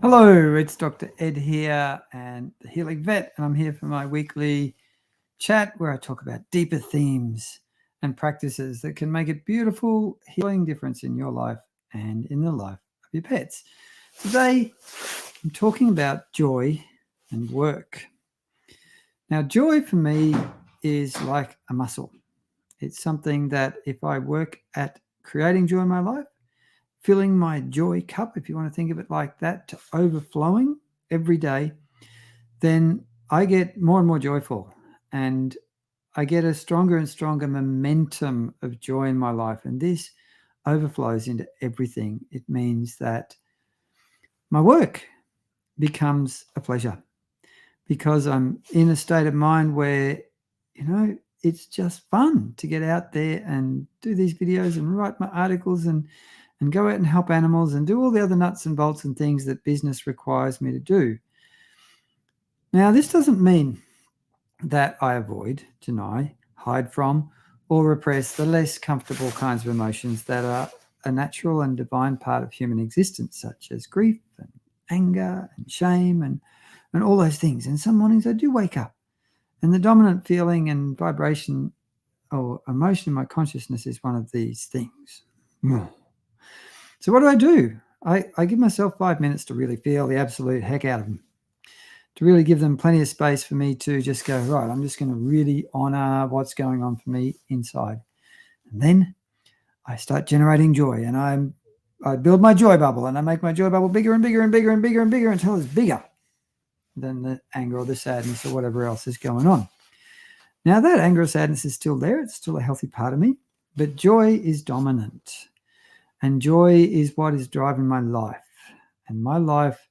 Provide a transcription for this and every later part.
Hello, it's Dr. Ed here and the Healing Vet, and I'm here for my weekly chat where I talk about deeper themes and practices that can make a beautiful healing difference in your life and in the life of your pets. Today, I'm talking about joy and work. Now, joy for me is like a muscle. It's something that if I work at creating joy in my life, filling my joy cup, if you want to think of it like that, to overflowing every day, then I get more and more joyful and I get a stronger and stronger momentum of joy in my life. And this overflows into everything. It means that my work becomes a pleasure because I'm in a state of mind where, it's just fun to get out there and do these videos and write my articles and go out and help animals and do all the other nuts and bolts and things that business requires me to do. Now, this doesn't mean that I avoid, deny, hide from, or repress the less comfortable kinds of emotions that are a natural and divine part of human existence, such as grief and anger and shame and all those things. And some mornings I do wake up, and the dominant feeling and vibration or emotion in my consciousness is one of these things. So what do? I give myself 5 minutes to really feel the absolute heck out of them, to really give them plenty of space for me to just go, right, I'm just going to really honor what's going on for me inside. And then I start generating joy, and I build my joy bubble, and I make my joy bubble bigger and bigger and bigger and bigger and bigger until it's bigger than the anger or the sadness or whatever else is going on. Now, that anger or sadness is still there. It's still a healthy part of me, but joy is dominant. And joy is what is driving my life. And my life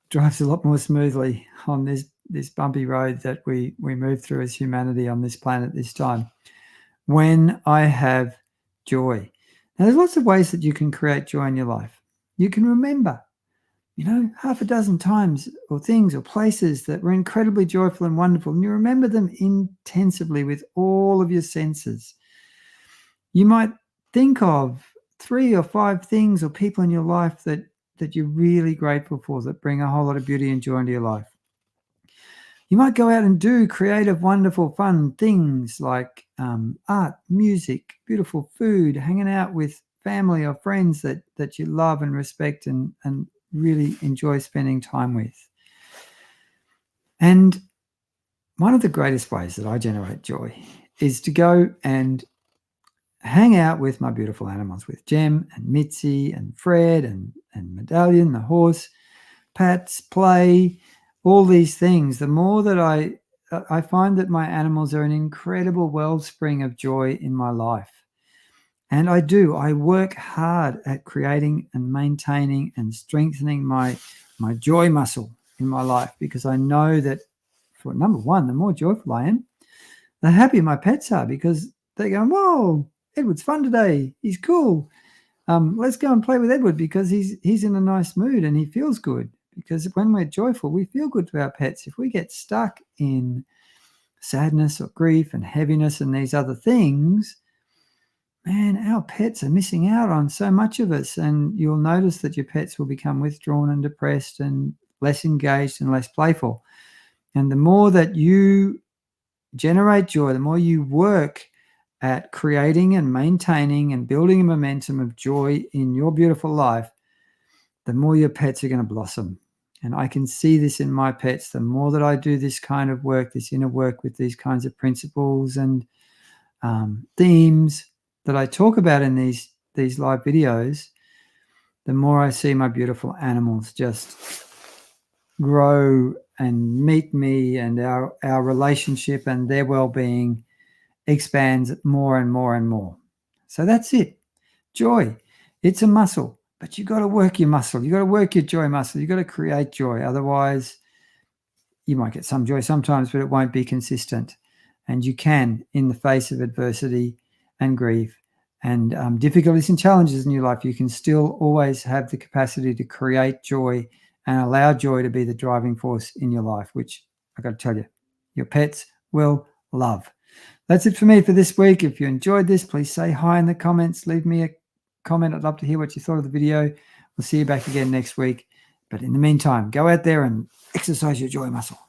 drives a lot more smoothly on this bumpy road that we move through as humanity on this planet this time when I have joy. Now, there's lots of ways that you can create joy in your life. You can remember, half a dozen times or things or places that were incredibly joyful and wonderful, and you remember them intensively with all of your senses. You might think of 3 or 5 things or people in your life that you're really grateful for, that bring a whole lot of beauty and joy into your life. You might go out and do creative, wonderful, fun things like art, music, beautiful food, hanging out with family or friends that you love and respect and really enjoy spending time with. And one of the greatest ways that I generate joy is to go and hang out with my beautiful animals, with Jem and Mitzi and Fred and Medallion, the horse, Pats, play, all these things. The more that I find that my animals are an incredible wellspring of joy in my life. And I work hard at creating and maintaining and strengthening my joy muscle in my life, because I know that, for number one, the more joyful I am, the happier my pets are, because they're going, whoa, Edward's fun today. He's cool. Let's go and play with Edward because he's in a nice mood and he feels good. Because when we're joyful, we feel good to our pets. If we get stuck in sadness or grief and heaviness and these other things, man, our pets are missing out on so much of us. And you'll notice that your pets will become withdrawn and depressed and less engaged and less playful. And the more that you generate joy, the more you work at creating and maintaining and building a momentum of joy in your beautiful life, the more your pets are going to blossom. And I can see this in my pets. The more that I do this kind of work, this inner work with these kinds of principles and themes that I talk about in these live videos, the more I see my beautiful animals just grow and meet me, and our relationship and their well-being expands more and more and more. So that's it. Joy. It's a muscle, but you got to work your muscle. You got to work your joy muscle. You got to create joy. Otherwise, you might get some joy sometimes, but it won't be consistent. And you can, in the face of adversity and grief and difficulties and challenges in your life, you can still always have the capacity to create joy and allow joy to be the driving force in your life, which I got to tell you, your pets will love. That's it for me for this week. If you enjoyed this, please say hi in the comments. Leave me a comment. I'd love to hear what you thought of the video. We'll see you back again next week. But in the meantime, go out there and exercise your joy muscle.